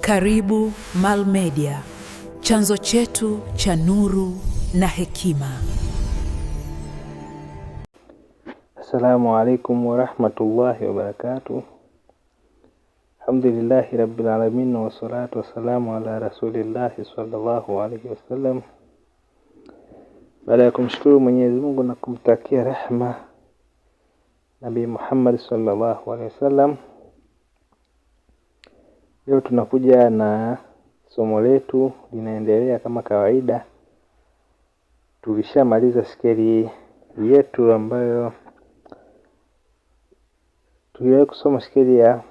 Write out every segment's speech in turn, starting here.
Karibu Mal Media, chanzo chetu cha nuru na hekima. Assalamu alaikum warahmatullahi wabarakatuh. Alhamdulillahi rabbil alamin, wassalatu wassalamu ala rasulillahi sallallahu alaihi wasallam. Baada ya kumshukuru Mwenyezi Mungu na kumtakia rehma Nabii Muhammad sallallahu alaihi wasallam, leo tunakuja na somo letu linaendelea kama kawaida. Tulishamaliza skeli yetu ambayo tuliwahi kusoma skeli ya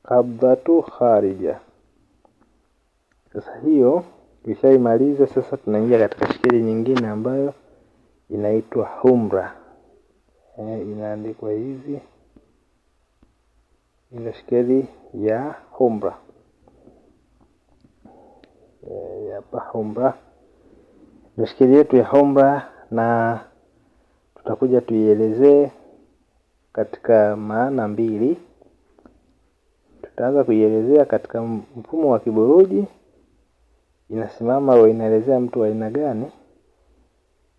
qabdatu kharija. Sasa hiyo tulishaimaliza. Sasa tunaingia katika skeli nyingine ambayo inaitwa humra. Inaandikwa hivi, ile skeli ya humra. Hapa humra ndio skeli yetu ya humra, na tutakuja tuielezee katika maana mbili. Tutaanza kuielezea katika mfumo wa kiburuji, inasimama au inaelezea mtu wa aina gani,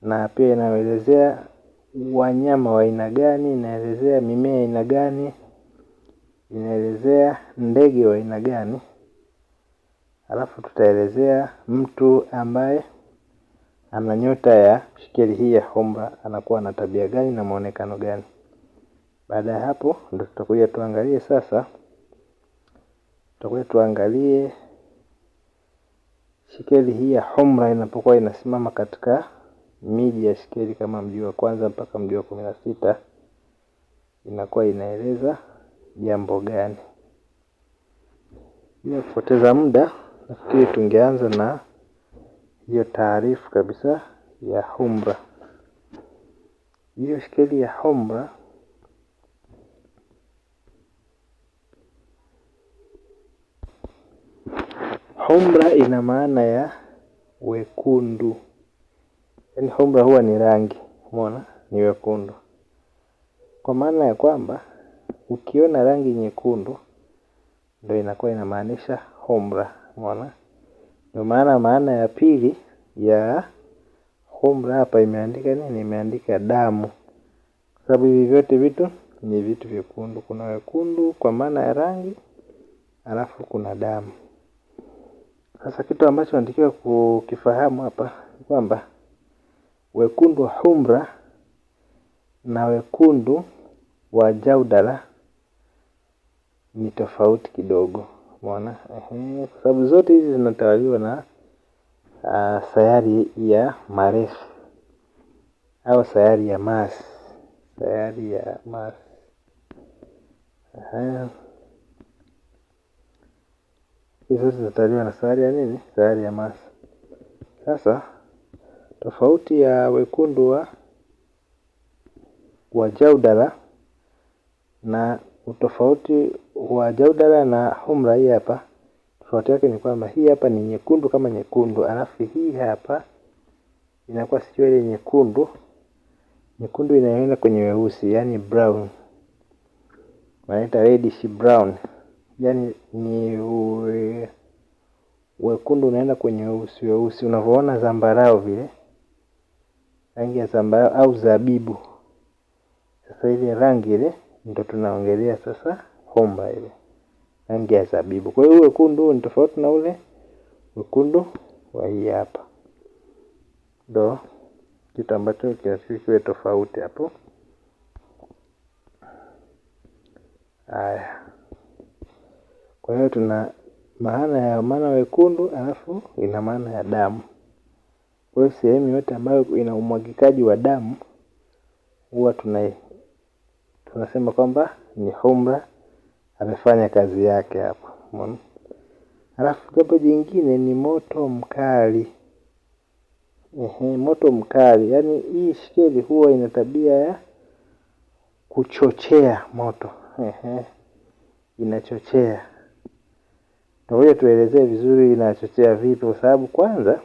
na pia inaelezea wanyama wa aina gani, inaelezea mimea aina gani, inaelezea ndege wa aina gani. Alafu tutaelezea mtu ambaye ana nyota ya skeli hii ya humra anakuwa na tabia gani na muonekano gani. Baada ya hapo ndio tutakuja tuangalie sasa, tuangalie skeli hii ya humra inapokuwa inasimama katika miji ya skeli kama mji wa kwanza mpaka mji wa 16, inakuwa inaeleza jambo gani. Bila kupoteza muda, nafikiri tungeanza na hiyo taarifu kabisa ya humra. Hiyo skeli ya humra ina maana ya wekundu. Yaani humra huwa ni rangi, umeona, ni wekundu. Kwa maana ya kwamba ukiona rangi nyekundu ndio inakuwa inamaanisha humra, umeona. Ndio maana ya pili ya humra hapa imeandika nini? Imeandika damu. Sababu hivi vyote vitu ni vitu vyekundu. Kuna wekundu kwa maana ya rangi, alafu kuna damu. Sasa kitu ambacho natakiwa kukifahamu hapa ni kwamba wekundu wa humra na wekundu wa jaudala ni tofauti kidogo, umeona. Kwa sababu zote hizi zinatawaliwa na sayari ya Mars au sayari ya Mars. Hizo zinatawaliwa na sayari ya nini? Sayari ya Mars. Sasa tofauti ya wekundu wa jaudala na utofauti wa jaudala na humra hii hapa, tofauti yake ni kwamba hii hapa ni nyekundu kama nyekundu, alafu hii hapa inakuwa sio ile nyekundu inayoenda kwenye weusi, yani brown. Wanaita reddish brown. Yani ni wekundu unaenda kwenye weusi, unavyoona zambarau vile, rangi ya zambarau au zabibu. Sasa ile rangi ile ndio tunaongelea sasa humra, ile rangi ya zabibu. Kwa hiyo wekundu ni tofauti na ule wekundu wa hii hapa. Ndio kitu ambacho kiwe tofauti hapo. Haya. Kwa hiyo tuna maana wekundu, alafu ina maana ya damu. Kwa hiyo sehemu yote ambayo ina umwagikaji wa damu huwa tunasema kwamba ni humra amefanya kazi yake hapo, umeona. Alafu jambo jingine ni moto mkali. Moto mkali, yani hii skeli huwa ina tabia ya kuchochea moto. Inachochea. Ngoja tuelezee vizuri inachochea vipi, kwa sababu kwanza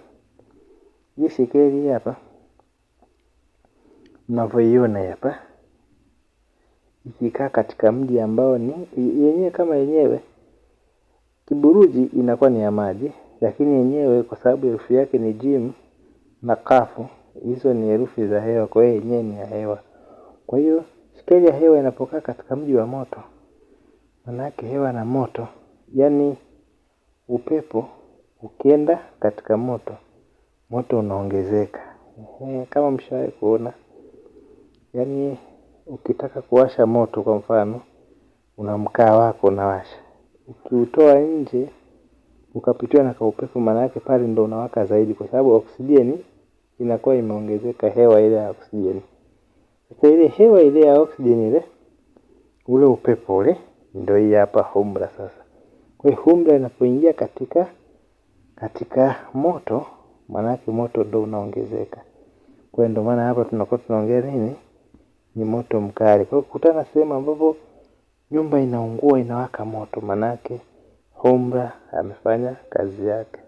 hii skeli hapa mnavyoiona hapa ikikaa katika mji ambao ni yenyewe kama yenyewe Kiburuji inakuwa ni ya maji, lakini yenyewe kwa sababu herufi yake ni jim na kafu, hizo ni herufi za hewa, kwa hiyo yenyewe ni ya hewa. Kwa hiyo skeli ya hewa inapokaa katika mji wa moto, manake hewa na moto, yani upepo ukienda katika moto, moto unaongezeka. Kama mshawahi kuona, yani ukitaka kuwasha moto kwa mfano, una mkaa wako unawasha, ukiutoa nje ukapitiwa na upepo, manake pale ndo unawaka zaidi, kwa sababu oksijeni inakuwa imeongezeka, hewa ile ya oksijeni. Sasa ile hewa ile ya oksijeni ile, ule upepo ule ndio hii hapa humra sasa. Kwa hiyo humra inapoingia katika moto, manake moto ndio unaongezeka. Kwa hiyo ndio maana hapa tunakuwa tunaongea nini? Ni moto mkali. Kwa hiyo kukutana sehemu ambapo nyumba inaungua inawaka moto, manake humra amefanya kazi yake.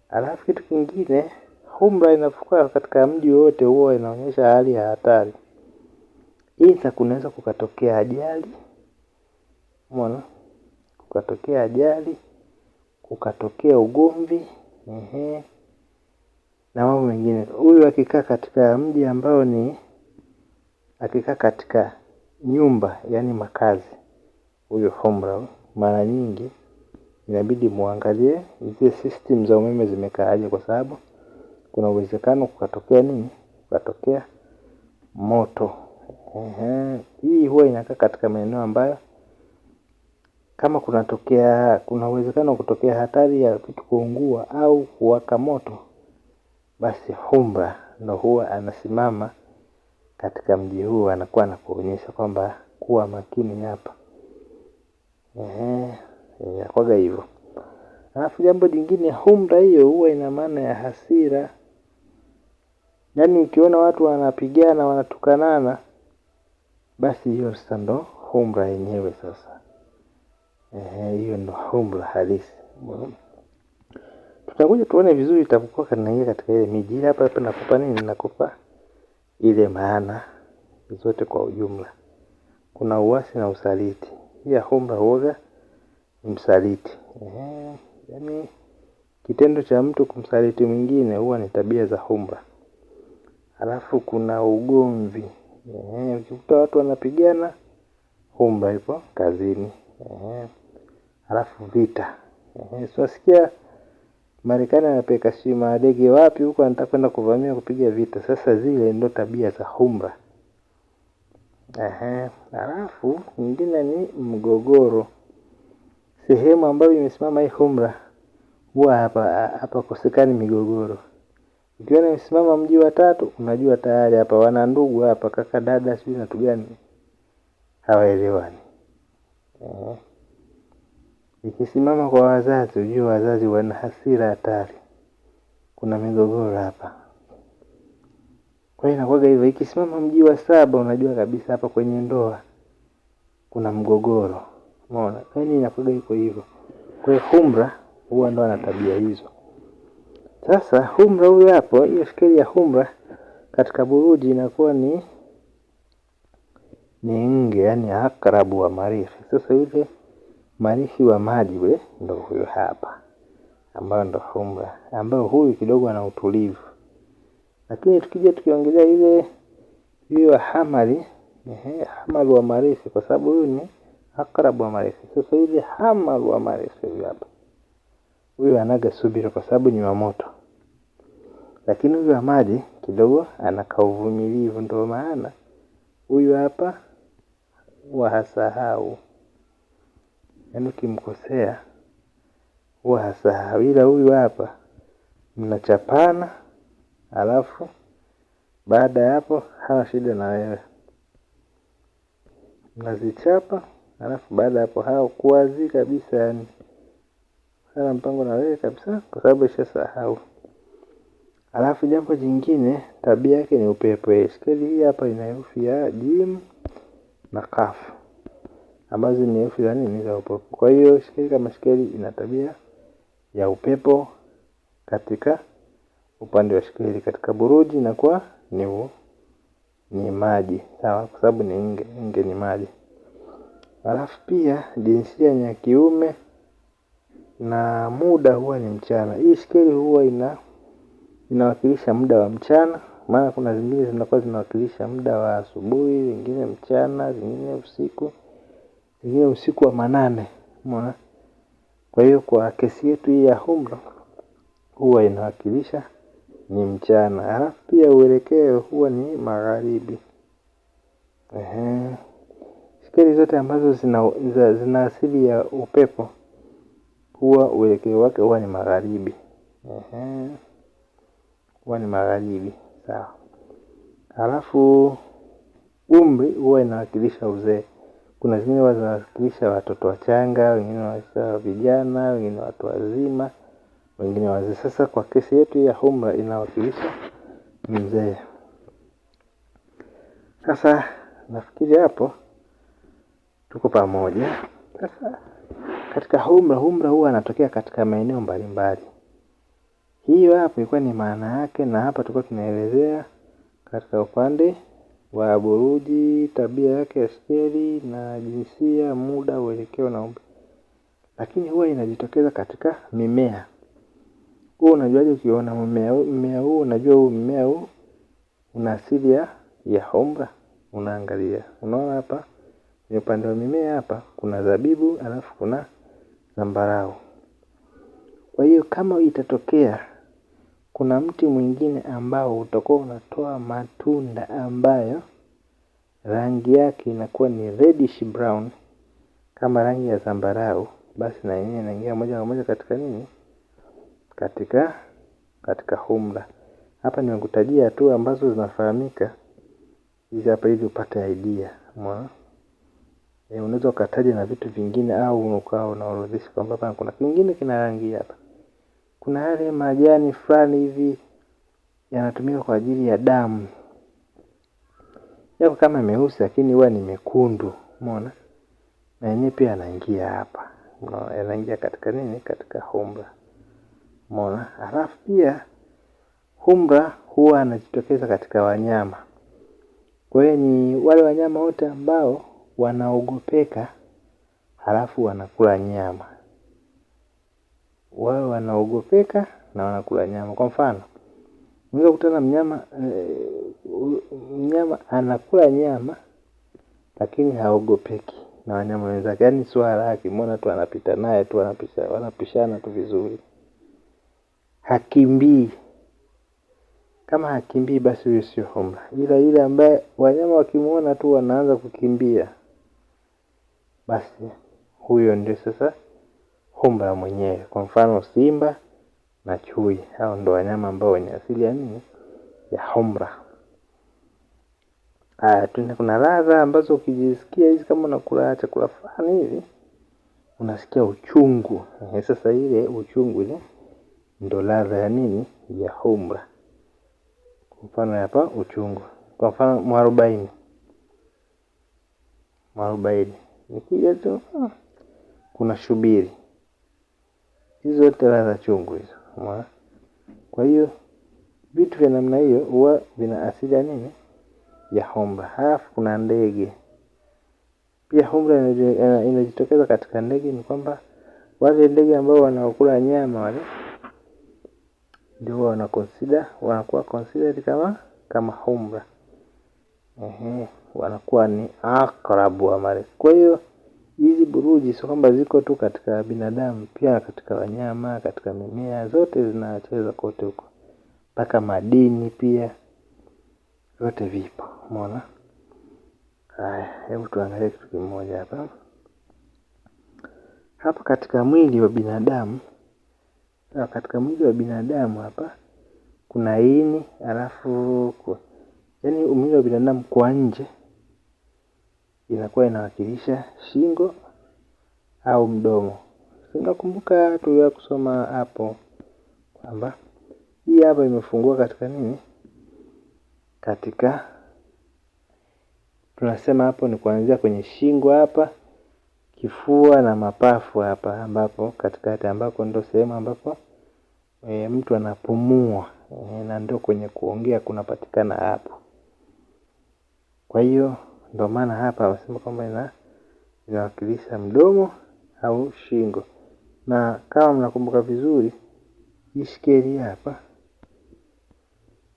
Alafu kitu kingine, humra inapokuwa katika mji wote huwa inaonyesha hali ya hatari. Either kunaweza kukatokea ajali, umeona? Kukatokea ajali, kukatokea ugomvi, na mambo mengine. Huyu akikaa katika mji ambao ni, akikaa katika nyumba, yani makazi, huyo humra mara nyingi inabidi muangalie zile system za umeme zimekaaje, kwa sababu kuna uwezekano kukatokea nini? Kukatokea moto. Hii huwa inakaa katika maeneo ambayo kama kuna uwezekano kutokea hatari ya kitu kuungua au kuwaka moto, basi humra ndo huwa anasimama katika mji huu, anakuwa anakuonyesha kwamba kuwa makini hapa. Kwaga hivyo. Alafu jambo jingine, humra hiyo huwa ina maana ya hasira. Yaani ukiona watu wanapigana, wanatukanana, basi hiyo sasa ndo humra yenyewe sasa. Hiyo ndo humra halisi. Tutakuja tuone vizuri itapokuwa kanaingia katika ile miji. Hapa nakupa nini? Nakupa ile maana zote kwa ujumla. Kuna uasi na usaliti. Hii humra huoga msaliti. Yaani kitendo cha mtu kumsaliti mwingine huwa ni tabia za humra. Alafu kuna ugomvi. Ukikuta watu wanapigana, humra ipo kazini. Alafu vita. Sikia Marekani anapeleka ndege wapi huko, anataka kwenda kuvamia kupiga vita. Sasa zile ndo tabia za humra. Alafu nyingine ni mgogoro. Sehemu ambayo imesimama hii humra huwa hapa kosekani migogoro. Ukiona imesimama mji wa tatu, unajua tayari hapa wana ndugu, hapa kaka dada sijui na tugani hawaelewani. Ikisimama kwa wazazi, ujue wazazi wana hasira hatari, kuna migogoro hapa. Kwa hiyo inakuwa hivyo. Ikisimama mji wa saba, unajua kabisa hapa kwenye ndoa kuna mgogoro. Umeona? Yaani inakuwa iko hivyo. Kwa hiyo humra huwa ndo ana tabia hizo. Sasa humra huyu hapo, hiyo skeli ya humra katika buruji inakuwa ni nge, yani akrabu wa marifi. Sasa yule marifi wa maji we ndo huyo hapa, ambayo ndo humra, ambayo huyu kidogo ana utulivu. Lakini tukija tukiongelea ile hiyo hamali, hamali wa marifi, kwa sababu huyu ni akrabu wa marifi. Sasa ile hamali wa marifi huyu hapa, huyu anaga subira kwa sababu ni wa moto. Lakini huyu wa maji kidogo anaka uvumilivu, ndio maana huyu hapa wahasahau. Yaani ukimkosea wahasahau, ila huyu hapa mnachapana, alafu baada ya hapo hana shida na wewe. Mnazichapa, alafu baada ya hapo hao kuwazi kabisa, yani hana mpango na wewe kabisa kwa sababu ishasahau. Alafu jambo jingine, tabia yake ni upepo. Skeli hii hapa ina herufi ya jim na kaf, ambazo ni herufi za nini? Za upepo. Kwa hiyo skeli kama skeli ina tabia ya upepo katika upande wa skeli. Katika buruji inakuwa ni maji, sawa, kwa sababu ni nge ni maji. Alafu pia jinsia ni ya kiume na muda huwa ni mchana. Hii skeli huwa inawakilisha muda wa mchana, maana kuna zingine zinakuwa zinawakilisha muda wa asubuhi, zingine mchana, zingine usiku, zingine usiku wa manane. Umeona? Kwa hiyo kwa kesi yetu hii ya Humra huwa inawakilisha ni mchana. Halafu pia uelekeo huwa ni magharibi. Skeli zote ambazo zina asili ya upepo huwa uelekeo wake huwa ni magharibi. Huwa ni magharibi. Sawa. Halafu umri huwa inawakilisha uzee. Kuna zingine huwa zinawakilisha watoto wachanga, wengine wanawakilisha vijana, wengine watu wazima, wengine wazee. Sasa kwa kesi yetu ya Humra inawakilisha mzee. Sasa nafikiri hapo tuko pamoja. Sasa katika Humra huwa anatokea katika maeneo mbalimbali. Hiyo hapo ilikuwa ni maana yake, na hapa tulikuwa tunaelezea katika upande wa buruji, tabia yake ya skeli na jinsia, muda, uelekeo na umri. Lakini huwa inajitokeza katika mimea. Wewe unajuaje ukiona mmea huu, unajua huu mmea huu una asili ya Humra? Unaangalia. Unaona hapa ni upande wa mimea, hapa kuna zabibu, alafu kuna zambarau. Kwa hiyo kama itatokea kuna mti mwingine ambao utakuwa unatoa matunda ambayo rangi yake inakuwa ni reddish brown kama rangi ya zambarau, basi na yenyewe inaingia moja kwa moja katika nini? Katika Humra. Hapa nimekutajia tu ambazo zinafahamika hizi hapa ili upate idea. Umeona? Unaweza ukataja na vitu vingine au ukawa unaorodhesha kwamba hapa kuna kingine kina rangi hapa. Kuna yale majani fulani hivi yanatumika kwa ajili ya damu. Yako kama meusi lakini huwa ni mekundu. Umeona? Na yenyewe pia yanaingia hapa. Unaona, yanaingia katika nini? Katika Humra. Umeona? Halafu pia Humra huwa anajitokeza katika wanyama. Kwa hiyo ni wale wanyama wote ambao wanaogopeka halafu wanakula nyama. Wao wanaogopeka na wanakula nyama. Kwa mfano, unaweza kukutana mnyama anakula nyama lakini haogopeki na wanyama wenzake. Yaani swala akimwona tu anapita naye tu, wanapishana tu vizuri. Hakimbii. Kama hakimbii basi huyo sio Humra. Ila yule ambaye wanyama wakimuona tu wanaanza kukimbia, basi huyo ndio sasa Humra mwenyewe. Kwa mfano simba na chui, hao ndio wanyama ambao wenye asili ya nini? Ya Humra. Kuna ladha ambazo ukijisikia hizi kama unakula chakula fulani hivi unasikia uchungu. Sasa ile uchungu ile ndio ladha ya nini? Ya Humra. Kwa mfano hapa uchungu. Kwa mfano mwarobaini. Nikija tu kuna shubiri. Hizo zote ladha chungu hizo. Umeona? Kwa hiyo vitu vya namna hiyo huwa vina asili ya nini? Ya Humra. Halafu kuna ndege. Pia Humra inajitokeza katika ndege, ni kwamba wale ndege ambao wanaokula nyama wale ndio wanakuwa considered kama Humra. Wanakuwa ni akrabu wa mare. Kwa hiyo hizi buruji sio kwamba ziko tu katika binadamu, pia katika wanyama, katika mimea, zote zinacheza kote huko. Mpaka madini pia zote vipo. Umeona? Haya, hebu tuangalie kitu kimoja hapa. Hapa katika mwili wa binadamu, hapa kuna ini, alafu yaani mwili wa binadamu kwa nje inakuwa inawakilisha shingo au mdomo. Unakumbuka tuliwahi kusoma hapo kwamba hii hapa imefungua katika nini? Katika tunasema hapo ni kuanzia kwenye shingo hapa, kifua na mapafu hapa, ambapo katikati ambako ndio sehemu ambapo mtu anapumua, na ndio kwenye kuongea kunapatikana hapo. Kwa hiyo ndio maana hapa wasema kwamba inawakilisha mdomo au shingo. Na kama mnakumbuka vizuri, hii skeli hapa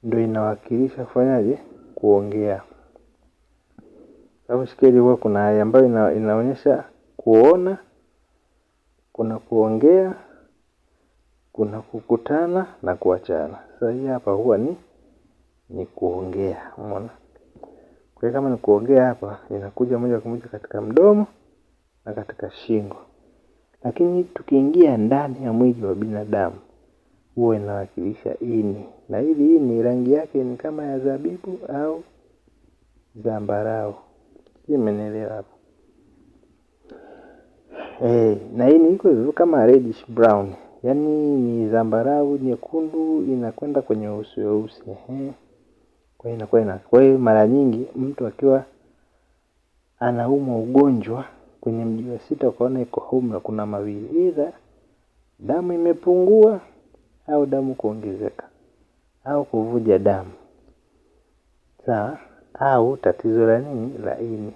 ndio inawakilisha kufanyaje? Kuongea. Sababu skeli huwa kuna haya ambayo inaonyesha kuona, kuna kuongea, kuna kukutana na kuachana. Sasa hii hapa huwa ni kuongea, umeona? Kwa hiyo kama ni kuongea hapa, inakuja moja kwa moja katika mdomo na katika shingo. Lakini tukiingia ndani ya mwili wa binadamu, huwa inawakilisha ini. Na hili ini rangi yake ni kama ya zabibu au zambarau. Sio, mmenielewa hapo? Na ini iko hivyo kama reddish brown. Yaani ni zambarau nyekundu inakwenda kwenye weusi. Kwa hiyo kwa hiyo mara nyingi mtu akiwa anaumwa ugonjwa kwenye mji wa sita ukaona iko humra, kuna mawili: either damu imepungua au damu kuongezeka au kuvuja damu. Sawa? Au tatizo la nini? La ini.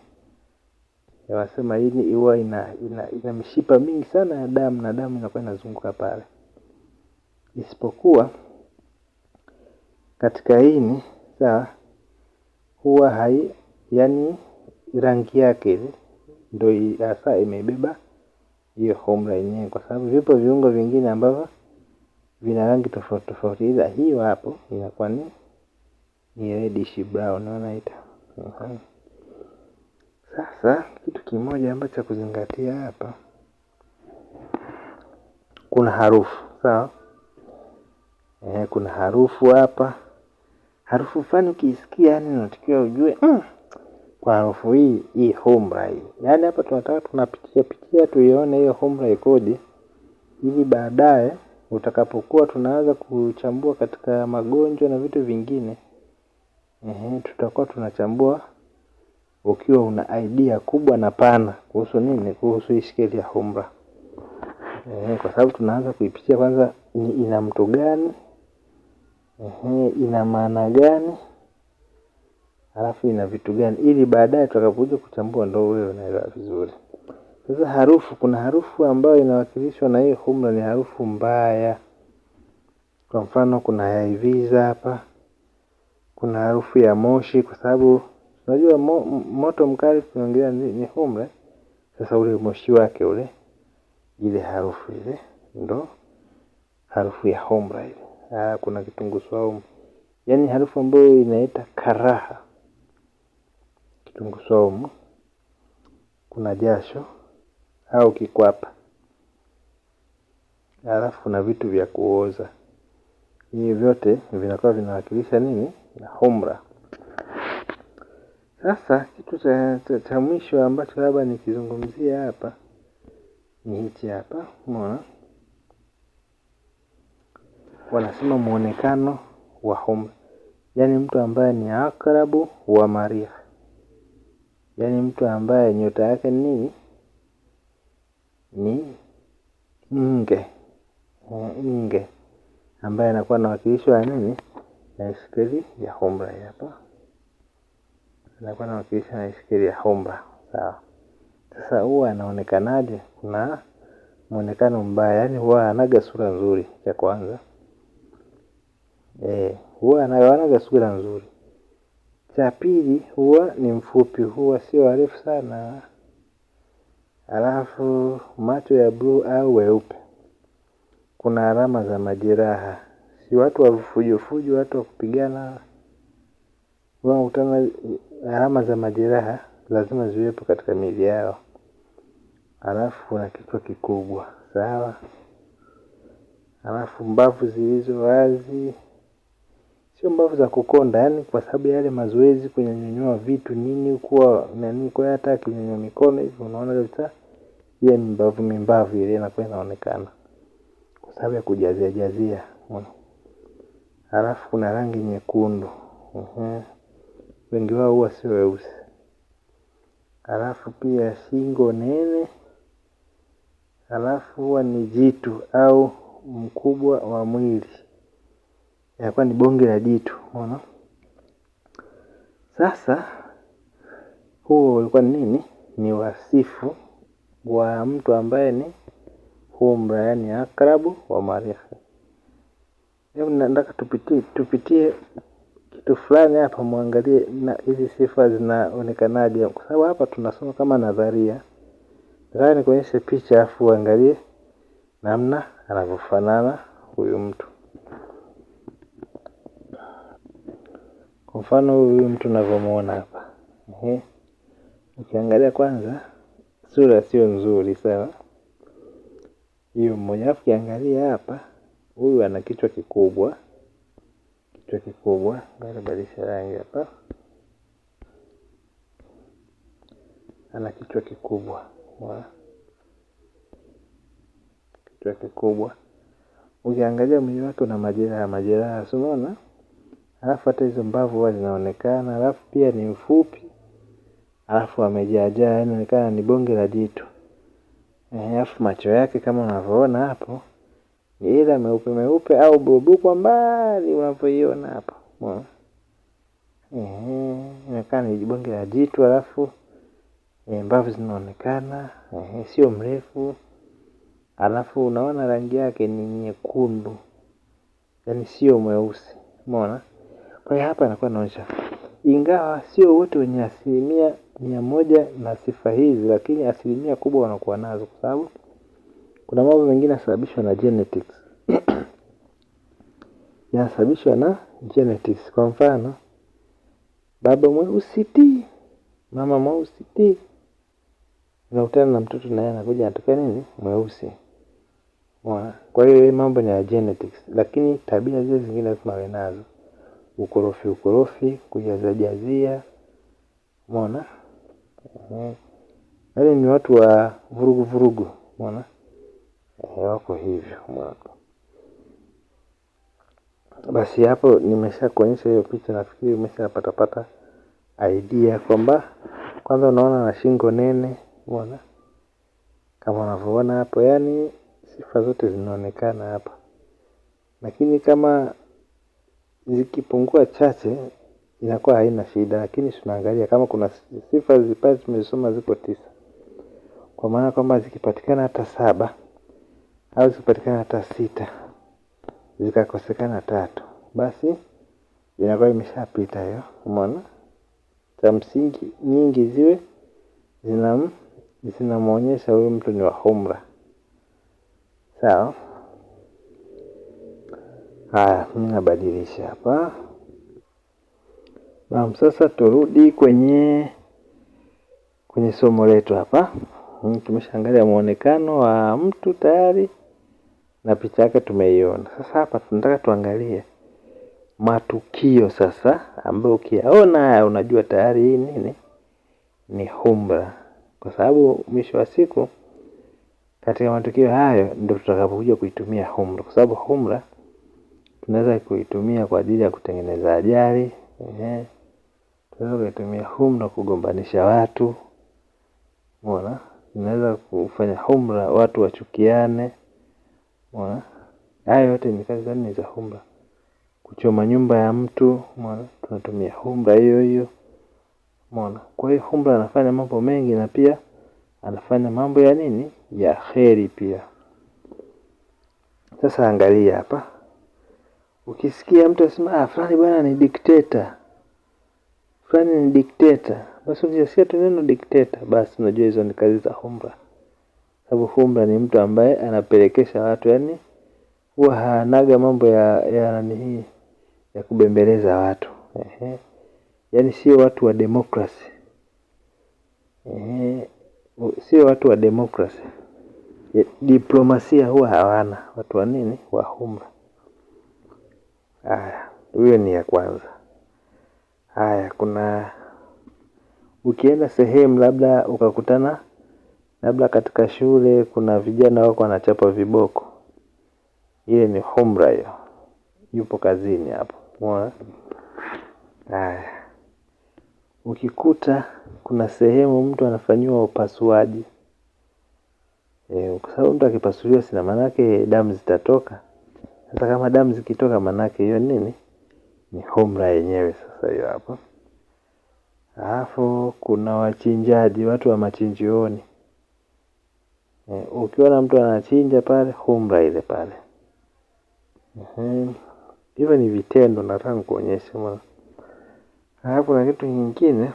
Wanasema ini huwa ina mishipa mingi sana ya damu na damu inakuwa inazunguka pale. Isipokuwa katika ini, sawa, huwa yani rangi yake ndio hasa imebeba hiyo humra yenyewe, kwa sababu vipo viungo vingine ambavyo vina rangi tofauti tofauti, ila hiyo hapo inakuwa ni reddish brown wanaita. Sasa kitu kimoja ambacho cha kuzingatia hapa, kuna harufu, sawa? Kuna harufu hapa. Harufu fulani ukisikia, yani unatakiwa ujue kwa harufu hii humra hii. Yaani hapa tunataka tunapitia tuione hiyo humra ikoje, ili baadaye utakapokuwa tunaanza kuchambua katika magonjwa na vitu vingine, tutakuwa tunachambua ukiwa una idea kubwa na pana kuhusu nini? Kuhusu hii skeli ya humra. Kwa sababu tunaanza kuipitia kwanza ina mtu gani, ina maana gani, alafu ina vitu gani, ili baadaye tutakapokuja kuchambua ndio wewe unaelewa vizuri. Sasa harufu, kuna harufu ambayo inawakilishwa na hii humra, ni harufu mbaya. Kwa mfano kuna ya iviza hapa, kuna harufu ya moshi, kwa sababu unajua moto mkali tunaongelea ni humra. Sasa ule moshi wake ule, ile harufu ile ndo harufu ya humra ile. Kuna kitunguu saumu, yaani harufu ambayo inaita karaha, kitunguu saumu. Kuna jasho au kikwapa, alafu kuna vitu vya kuoza. Hivi vyote vinakuwa vinawakilisha nini? Na humra. Sasa kitu cha mwisho ambacho labda nikizungumzia hapa ni hichi hapa, umeona? Wanasema muonekano wa humra, yaani mtu ambaye ni akrabu wa marih, yaani mtu ambaye nyota yake nini? Ni nge, ambaye anakuwa anawakilishwa nini? Na skeli ya humra hapa. Anakuwa anawakilishwa na skeli ya humra, sawa? Sasa huwa anaonekanaje? Kuna muonekano mbaya, yaani huwa anaga sura nzuri. Cha kwanza, huwa anaga sura nzuri. Cha pili, huwa ni mfupi, huwa sio refu sana. Alafu macho ya blue au weupe. Kuna alama za majeraha, si watu wa fujo, watu wa kupigana. Utana alama za majeraha lazima ziwepo katika miili yao. Alafu kuna kichwa kikubwa, sawa? Alafu mbavu zilizo wazi, sio mbavu za kukonda, yani kwa sababu yale mazoezi kunyanyua vitu nini kwa nani, kwa hata kinyanyua mikono hivi unaona kabisa ile mbavu ile inakuwa inaonekana kwa sababu ya kujazia. Alafu kuna rangi nyekundu. Wengi wao huwa sio weusi. Alafu pia shingo nene. Alafu huwa ni jitu au mkubwa wa mwili, inakuwa ni bonge la jitu, unaona? Sasa huo ulikuwa nini? Ni wasifu wa mtu ambaye ni humra, yani akrabu wa marikhi. Leo nataka tupitie kitu fulani hapa, muangalie na hizi sifa zinaonekanaje, kwa sababu hapa tunasoma kama nadharia. Nataka nikuonyeshe picha afu angalie namna anavyofanana huyu mtu. Kwa mfano huyu mtu unavyomuona hapa. Ukiangalia kwanza sura sio nzuri, sawa? Hiyo mmoja. Afu ukiangalia hapa, huyu ana kichwa kikubwa. Kichwa kikubwa. Ngoja badilisha rangi hapa. Ana kichwa kikubwa. Kichwa kikubwa. Ukiangalia mwili wake una majeraha, unaona? Alafu hata hizo mbavu huwa zinaonekana, alafu pia ni mfupi. Alafu amejaa, inaonekana ni bonge la jitu. Alafu macho yake kama unavyoona hapo ni ile meupe au bubu kwa mbali unavyoiona hapo. Unaona? Inaonekana ni bonge la jitu, alafu mbavu zinaonekana, sio mrefu. Alafu unaona rangi yake ni nyekundu. Yaani sio mweusi. Umeona? Kwa hiyo hapa anakuwa anaonyesha, ingawa sio wote wenye 100% na sifa hizi, lakini 1% kubwa wanakuwa nazo, kwa sababu kuna mambo mengine yanasababishwa na genetics. Yanasababishwa na genetics. Kwa mfano, baba mweusi, mama mweusi, unakutana na mtoto na yeye anakuja anatoka nini? Mweusi. Umeona? Kwa hiyo mambo ni ya genetics, lakini tabia zile zingine lazima awe nazo. Ukorofi, kujazia. Umeona? Wale ni watu wa vurugu. Umeona? Wako hivyo. Umeona? Basi hapo nimesha kuonyesha hiyo picha, nafikiri umeshapata idea kwamba kwanza unaona na shingo nene. Umeona? Kama unavyoona hapo, yani sifa zote zinaonekana hapa. Lakini kama zikipungua chache inakuwa haina shida, lakini tunaangalia kama kuna sifa zipati tumesoma ziko 9. Kwa maana kwamba zikipatikana hata 7 au zikipatikana hata 6, zikakosekana 3, basi inakuwa imeshapita hiyo. Umeona? Cha msingi nyingi ziwe zinamuonyesha huyu mtu ni wa humra. Sawa? Haya, mimi nabadilisha hapa. Sasa turudi kwenye somo letu hapa. Tumeshaangalia muonekano wa mtu tayari na picha yake tumeiona. Sasa hapa tunataka tuangalie matukio sasa ambayo ukiyaona unajua tayari hii nini? Ni humra. Kwa sababu mwisho wa siku katika matukio hayo ndio tutakapokuja kuitumia humra. Kwa sababu humra tunaweza kuitumia kwa ajili ya kutengeneza ajali. Tunaweza kuitumia humra kugombanisha watu. Umeona? Tunaweza kufanya humra watu wachukiane. Umeona? Hayo yote ni kazi gani za humra? Kuchoma nyumba ya mtu. Umeona? Tunatumia humra hiyo. Umeona? Kwa hiyo humra anafanya mambo mengi, na pia anafanya mambo ya nini? Ya kheri pia. Sasa angalia hapa. Ukisikia mtu asema fulani bwana ni dikteta, fulani ni dikteta, basi ukisikia tu neno dikteta, basi unajua hizo ni kazi za humra. Sababu humra ni mtu ambaye anapelekesha watu, yani huwa hanaga mambo ya nani hii ya kubembeleza watu. Yani sio watu wa demokrasi. Sio watu wa demokrasi. Diplomasia huwa hawana watu wa nini? Wa humra. Haya, hiyo ni ya kwanza. Haya, kuna ukienda sehemu labda ukakutana labda katika shule kuna vijana wako wanachapa viboko. Ile ni humra hiyo. Yupo kazini hapo. Umeona? Haya. Ukikuta kuna sehemu mtu anafanywa upasuaji. Kwa sababu mtu akipasuliwa sina maana yake damu zitatoka. Sasa kama damu zikitoka maana yake hiyo nini? Ni humra yenyewe sasa hiyo hapo. Alafu kuna wachinjaji, watu wa machinjioni. Ukiona mtu anachinja pale, humra ile pale. Hivyo ni vitendo nataka kuonyesha mwana. Hapo na kitu kingine,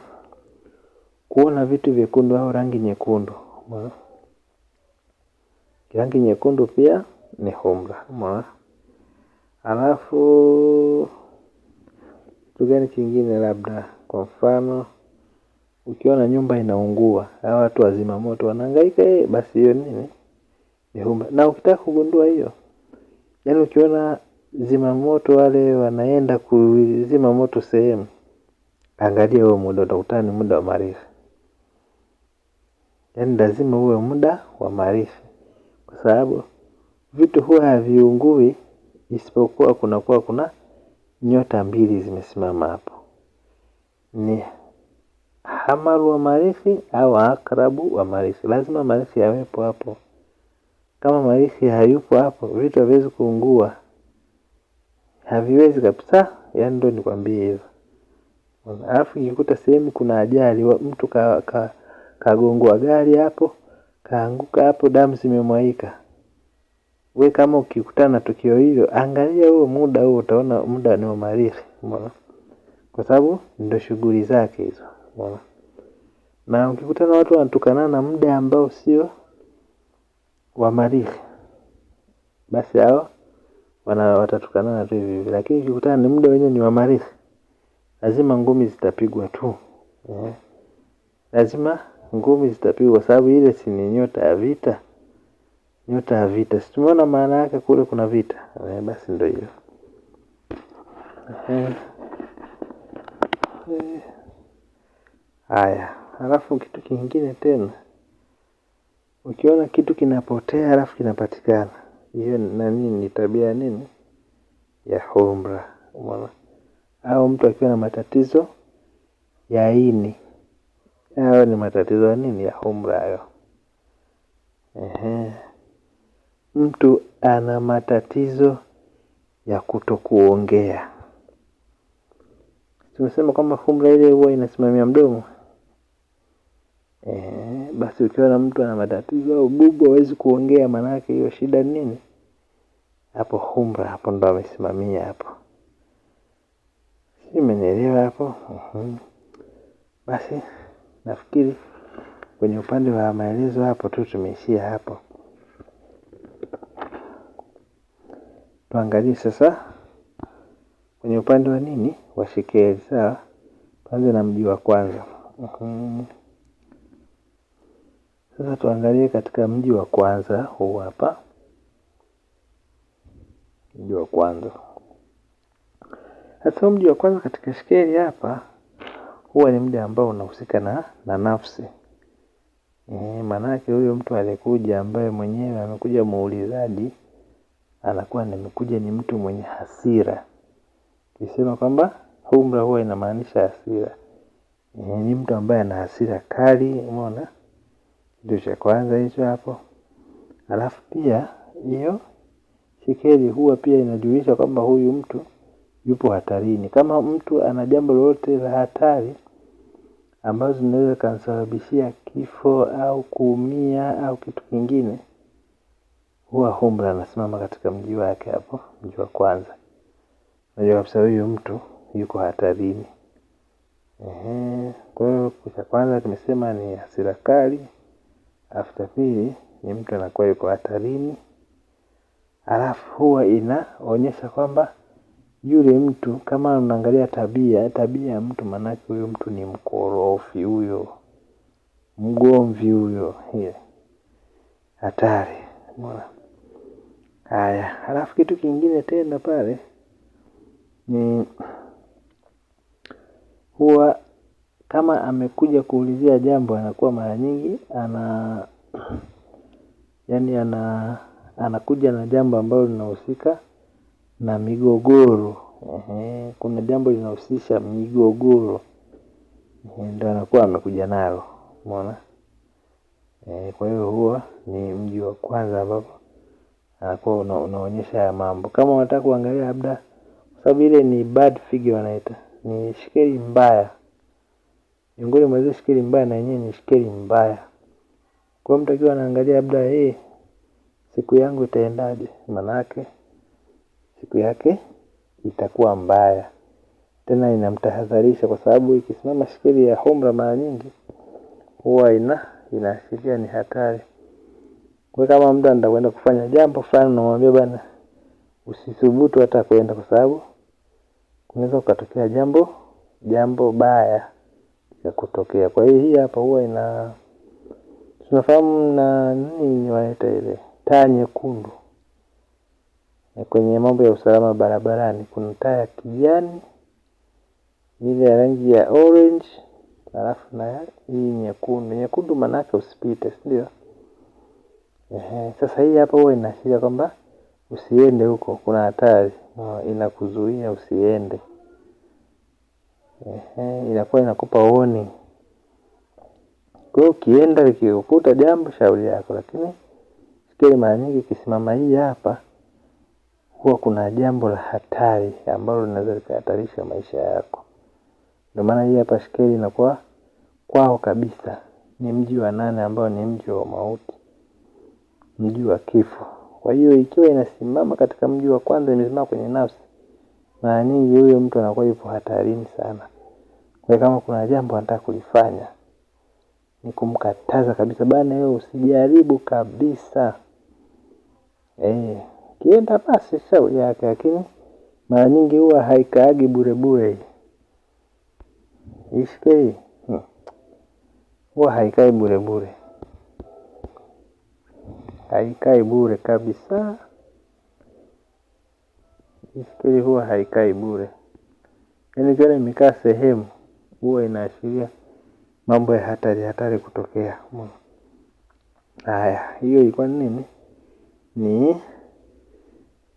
kuona vitu vyekundu au rangi nyekundu. Rangi nyekundu pia ni humra. Alafu kitu gani kingine, labda kwa mfano ukiona nyumba inaungua, hao watu wazima moto wanahangaika, basi hiyo nini? Ni humra. Na ukitaka kugundua hiyo, yaani ukiona zima moto wale wanaenda kuzima moto sehemu, angalia huo muda, utakuta ni muda wa maarifa. Yaani lazima uwe muda wa maarifa, kwa sababu vitu huwa haviungui isipokuwa kuna nyota mbili zimesimama hapo. Ni hamaru wa marifi au akrabu wa marifi. Lazima marifi yawepo hapo. Kama marifi hayupo hapo, vitu haviwezi kuungua. Haviwezi kabisa. Yaani ndio nikwambie hivyo. Alafu ukikuta sehemu kuna ajali, mtu kagongwa gari hapo, kaanguka hapo, damu zimemwagika. Wewe kama ukikutana na tukio hilo, angalia huo muda, utaona muda ni wa marifi. Kwa sababu ndio shughuli zake hizo. Na ukikutana watu wanatukana na muda ambao sio wa marifi, basi hao watatukana tu hivi. Lakini ukikutana ni muda wenyewe ni wa marifi, lazima ngumi zitapigwa tu. Lazima ngumi zitapigwa, kwa sababu ile si ni nyota ya vita. Nyota ya vita, si tumeona maana yake kule kuna vita. Basi ndio hiyo. Haya, halafu kitu kingine tena, ukiona kitu kinapotea halafu kinapatikana, hiyo ni tabia nini? Ya humra. Umeona? Au mtu akiwa na matatizo ya ini, hayo ni matatizo ya nini? Ya humra hayo. Mtu ana matatizo ya kutokuongea. Tumesema kwamba humra ile huwa inasimamia mdomo. Basi ukiona mtu ana matatizo au bubu hawezi kuongea, maana yake hiyo shida nini? Hapo humra, hapo ndo amesimamia hapo. Umenielewa hapo? Basi nafikiri kwenye upande wa maelezo hapo tu tumeishia hapo. Tuangalie sasa kwenye upande wa nini? Wa shekeli. Sawa? Tuanze na mji wa kwanza. Sasa tuangalie katika mji wa kwanza huu hapa. Mji wa kwanza. Sasa mji wa kwanza katika shekeli hapa huwa ni mji ambao unahusika na nafsi. Maana yake huyo mtu alikuja ambaye mwenyewe amekuja muulizaji, anakuwa nimekuja ni mtu mwenye hasira. Kisema kwamba humra huwa inamaanisha hasira. Ni mtu ambaye ana hasira kali, umeona? Ndio cha kwanza hicho hapo. Alafu pia hiyo shekeli huwa pia inajulisha kwamba huyu mtu yupo hatarini. Kama mtu ana jambo lolote la hatari ambazo zinaweza kumsababishia kifo au kuumia au kitu kingine, huwa humra anasimama katika mji wake hapo, mji wa kwanza. Unajua kabisa huyu mtu yuko hatarini. Kwa hiyo kwa kwanza tumesema ni hasira kali. After pili ni mtu anakuwa yuko hatarini. Alafu huwa inaonyesha kwamba yule mtu, kama unaangalia tabia ya mtu, maana yake huyo mtu ni mkorofi, huyo mgomvi, huyo hatari. Umeona? Haya, alafu kitu kingine tena pale ni huwa kama amekuja kuulizia jambo, anakuwa mara nyingi anakuja na jambo ambalo linahusika na migogoro. Kuna jambo linahusisha migogoro, ndio anakuwa amekuja nalo. Umeona? Kwa hiyo huwa ni mji wa kwanza ambapo anakuwa unaonyesha ya mambo. Kama unataka kuangalia labda, sababu ile ni bad figure wanaita, ni shekeli mbaya. Miongoni mwa zile shekeli mbaya na yenyewe ni shekeli mbaya. Kwa mtu akiwa anaangalia labda siku yangu itaendaje, manake siku yake itakuwa mbaya. Tena inamtahadharisha kwa sababu ikisimama shekeli ya umra mara nyingi huwa inaashiria ni hatari. Kwa kama mtu anakwenda kufanya jambo fulani, unamwambia bwana usithubutu hata kwenda, kwa sababu kunaweza kutokea jambo baya ya kutokea. Kwa hiyo hii hapa huwa tunafahamu na nini wanaita ile taa nyekundu. Kwenye mambo ya usalama barabarani kuna taa ya kijani, ile ya rangi ya orange, alafu na hii nyekundu. Nyekundu maana yake usipite, ndio? Sasa hii hapa huwa inaashiria kwamba usiende huko, kuna hatari, inakuzuia usiende. Inakuwa inakupa warning. Kwa hiyo ukienda likikukuta jambo shauri yako, lakini shekeli mara nyingi ikisimama hii hapa huwa kuna jambo la hatari ambalo linaweza kuhatarisha maisha yako. Ndio maana hii hapa shekeli inakuwa kwao kabisa ni mji wa 8 ambao ni mji wa mauti, mji wa kifo. Kwa hiyo ikiwa inasimama katika mji wa kwanza, imesimama kwenye nafsi, mara nyingi huyo mtu anakuwa yupo hatarini sana. Kwa kama kuna jambo anataka kulifanya, ni kumkataza kabisa, bana wewe usijaribu kabisa. Kienda basi shauri yake, lakini mara nyingi huwa haikaagi bure. Ishike huwa haikai bure. Haikai bure kabisa. Ishike huwa haikai bure. Yaani kile imekaa sehemu huwa inaashiria mambo ya hatari kutokea. Haya, hiyo ilikuwa nini?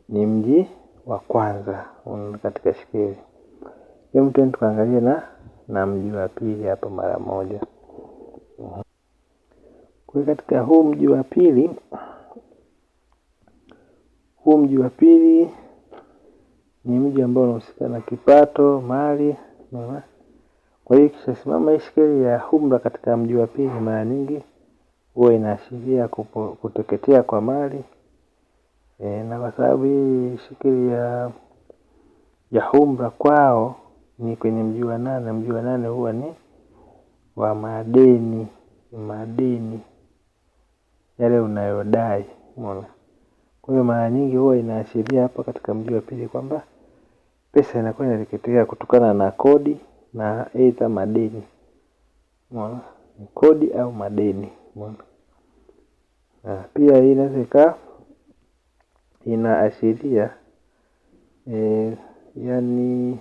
Ni mji wa kwanza katika shekeli. Hebu tuangalie na mji wa pili hapa mara moja. Kwa katika huu mji wa pili ni mji ambao unahusika na kipato, mali. Kwa hiyo kishasimama shekeli ya umra katika mji wa pili, mara nyingi huwa inaashiria kuteketea kwa mali. Na kwa sababu hii shekeli ya umra kwao ni kwenye mji wa 8. Mji wa 8 huwa ni wa madeni yale unayodai, umeona? Kwa hiyo mara nyingi huwa inaashiria hapa katika mji wa pili kwamba pesa inakuwa inateketea kutokana na kodi na aidha madeni, umeona? Ni kodi au madeni, umeona? Pia hii inaweza inaashiria yani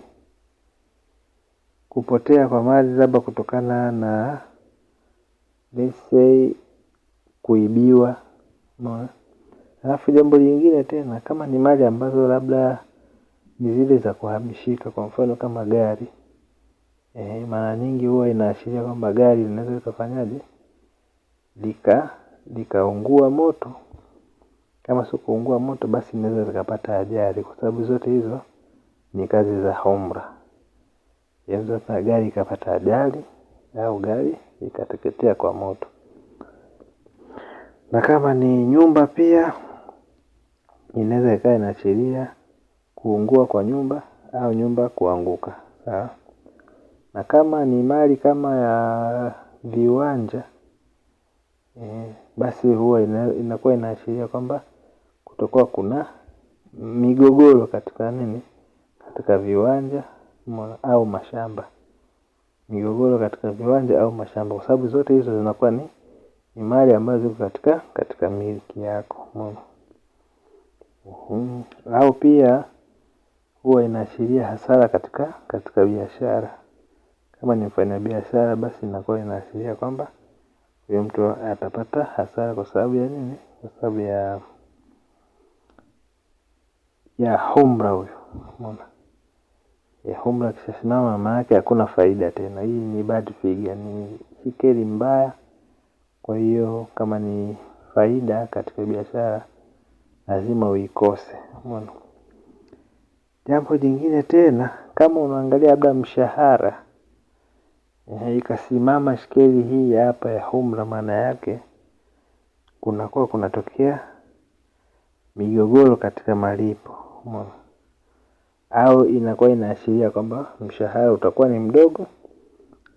kupotea kwa mali labda kutokana na let's say kuibiwa, umeona? Alafu jambo lingine tena, kama ni mali ambazo labda ni zile za kuhamishika, kwa mfano kama gari, mara nyingi huwa inaashiria kwamba gari linaweza likafanyaje, likaungua moto. Kama sio kuungua moto, basi linaweza likapata ajali, kwa sababu zote hizo ni kazi za umra. Yanaweza na gari ikapata ajali au gari ikateketea kwa moto. Na kama ni nyumba pia inaweza ikawa inaashiria kuungua kwa nyumba au nyumba kuanguka, sawa? Na kama ni mali kama ya viwanja, basi huwa inakuwa inaashiria kwamba kutokuwa kuna migogoro katika katika viwanja au mashamba. Migogoro katika viwanja au mashamba, kwa sababu zote hizo zinakuwa ni mali ambazo ziko katika miliki yako, umeona? Au pia huwa inaashiria hasara katika biashara. Kama ni mfanya biashara, basi inakuwa inaashiria kwamba huyo mtu atapata hasara kwa sababu ya nini? Kwa sababu ya umra huyo, umeona? Ya umra kishasimama, maana yake hakuna faida tena. Hii ni bad figure, ni shekeli mbaya. Kwa hiyo kama ni faida katika biashara lazima uikose, umeona? Jambo jingine tena, kama unaangalia labda mshahara, ikasimama shekeli hii hapa ya umra, maana yake kunakuwa kunatokea migogoro katika malipo, umeona, au inakuwa inaashiria kwamba mshahara utakuwa ni mdogo,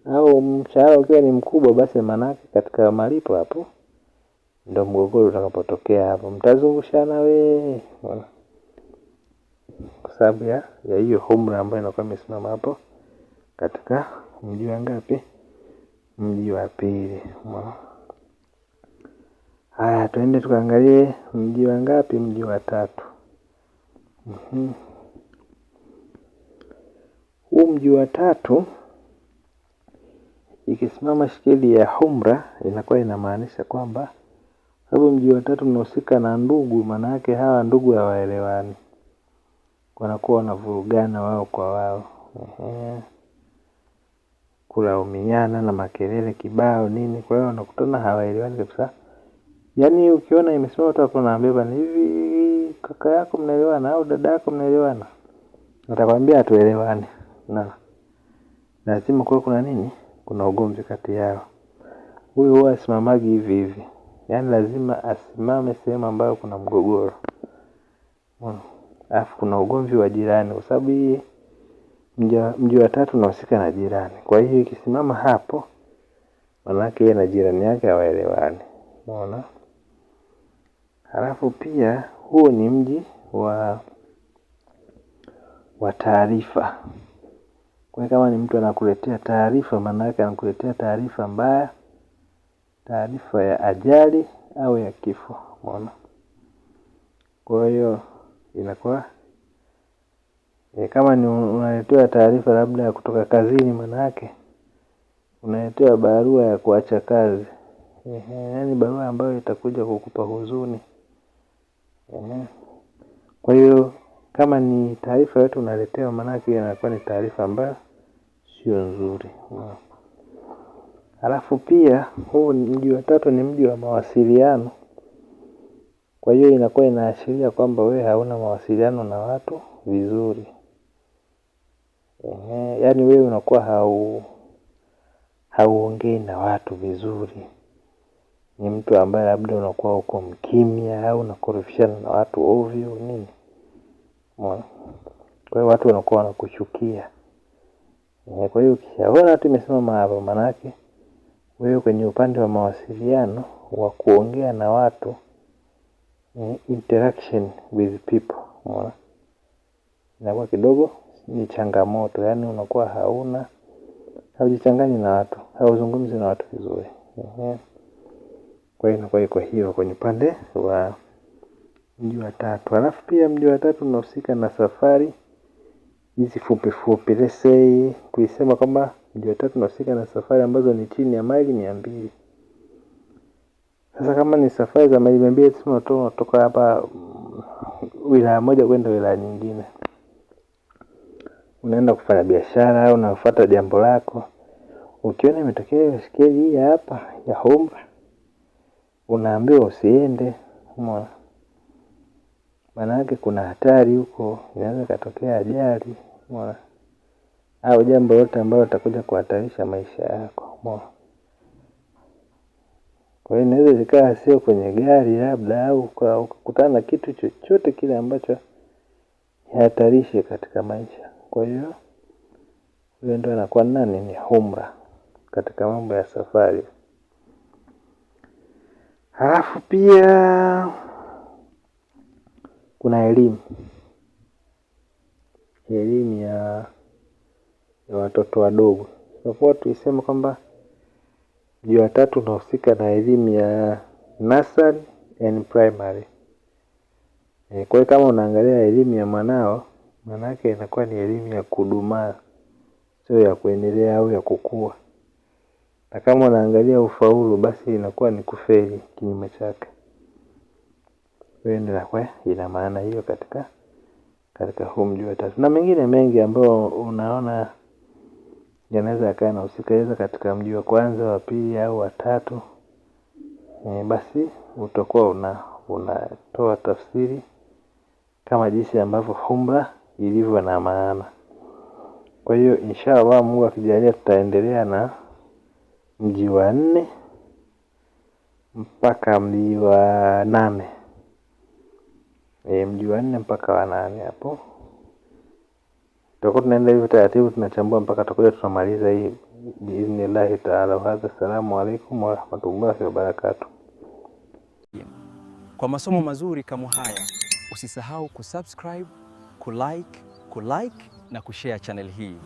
au mshahara ukiwa ni mkubwa, basi manake katika malipo hapo ndio mgogoro utakapotokea. Hapo mtazungushana umeona, kwa sababu ya hiyo humra ambayo inakuwa imesimama hapo katika mji wa ngapi? Mji wa pili, umeona. Haya, tuende tukaangalie mji wa ngapi? Mji wa tatu. Huu mji wa tatu ikisimama shikeli ya humra inakuwa inamaanisha kwamba sababu mji wa tatu unahusika na ndugu, maana yake hawa ndugu hawaelewani, wanakuwa wanavurugana wao kwa wao, kulaumiana na makelele kibao nini. Kwa hiyo wanakutana hawaelewani kabisa. Yaani ukiona imesimama watu hapo naambia ni hivi, kaka yako mnaelewana au dada yako mnaelewana? Atakwambia hatuelewani. Na lazima kwa kuna nini? Kuna ugomvi kati yao. Huyu huwa asimamagi hivi hivi. Yaani lazima asimame sehemu ambayo kuna mgogoro. Alafu kuna ugomvi wa jirani, kwa sababu hii mji wa tatu unahusika na jirani. Kwa hiyo ikisimama hapo, manake yeye na jirani yake hawaelewani. Unaona? Halafu pia huo ni mji wa taarifa. Kwa kama ni mtu anakuletea taarifa, manake anakuletea taarifa mbaya, taarifa ya ajali au ya kifo, umeona. Kwa hiyo inakuwa kama ni unaletewa taarifa labda ya kutoka kazini, manake unaletewa barua ya kuacha kazi. Yaani barua ambayo itakuja kukupa huzuni. Kwa hiyo kama ni taarifa yote unaletewa, manake inakuwa ni taarifa ambayo sio nzuri. Halafu pia huu mji wa tatu ni mji wa mawasiliano. Kwa hiyo inakuwa inaashiria kwamba wewe hauna mawasiliano na watu vizuri. Yaani wewe unakuwa hauongei na watu vizuri. Ni mtu ambaye labda unakuwa uko mkimya au unakorofishana na watu ovyo nini. Kwa hiyo watu wanakuwa wanakuchukia. Kwa hiyo ukishaona tu imesimama hapo, manake wewe kwenye upande wa mawasiliano wa kuongea na watu, interaction with people, unaona, inakuwa kidogo ni changamoto. Yaani unakuwa haujichanganyi na watu, hauzungumzi na watu vizuri. Kwa hiyo inakuwa iko hiyo kwenye upande wa mji wa tatu. Halafu pia mji wa tatu unahusika na safari hizi fupi fupi. Let's say kuisema kama mji wa tatu unahusika na safari ambazo ni chini ya maili 200. Sasa kama ni safari za maili 200, tunatoka hapa wilaya moja kwenda wilaya nyingine, unaenda kufanya biashara au unafuata jambo lako, ukiona imetokea shikeli hii hapa ya humra, unaambiwa usiende, umeona. Maana yake kuna hatari huko, inaweza katokea ajali, umeona, au jambo lote ambalo litakuja kuhatarisha maisha yako, umeona. Kwa hiyo inaweza ikawa sio kwenye gari labda, au ukakutana na kitu chochote kile ambacho hatarishi katika maisha. Kwa hiyo huyo ndio anakuwa nani? Ni humra katika mambo ya safari. Halafu pia kuna elimu ya watoto wadogo. Kwa tuisema kwamba mji wa tatu unahusika na elimu ya nursery and primary. Kwa hiyo kama unaangalia elimu ya mwanao, maana yake inakuwa ni elimu ya kudumaa, sio ya kuendelea au ya kukua. Na kama unaangalia ufaulu, basi inakuwa ni kufeli, kinyume chake. Wewe ndio inakuwa ina maana hiyo katika huu mji wa tatu. Na mengine mengi ambayo unaona yanaweza yakawa yanahusika hizo katika mji wa kwanza, wa pili au wa tatu. Basi utakuwa unatoa tafsiri kama jinsi ambavyo humra ilivyo na maana. Kwa hiyo inshallah Mungu akijalia tutaendelea na mji wa 4 mpaka mji wa 8. Mji wa 4 mpaka wa 8 hapo. Tutakuwa tunaenda hivyo taratibu, tunachambua mpaka tutakuja tunamaliza hii biidhnillahi taala. Hadha, assalamu alaikum wa rahmatullahi wa barakatuh. Kwa masomo mazuri kama haya, usisahau kusubscribe, kulike na kushare channel hii.